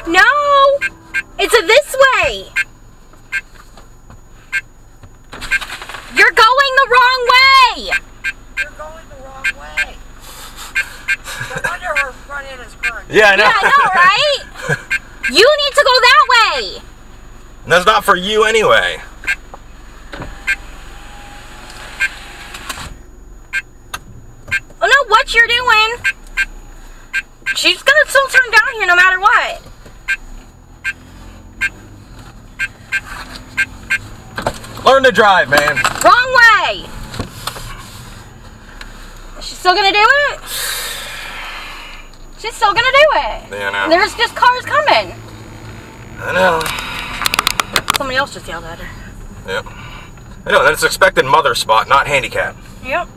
No. It's this way. You're going the wrong way. You're going the wrong way. No wonder her front end is crunched. Yeah, I know. Yeah, I know, right? You need to go that way. That's not for you anyway. I know what you're doing. She's gonna still turn down here no matter what. Learn to drive, man. Wrong way. She's still gonna do it? She's still gonna do it. Yeah, I know. There's just cars coming. I know. Somebody else just yelled at her. Yep. I know, that's expected mother spot, not handicap. Yep.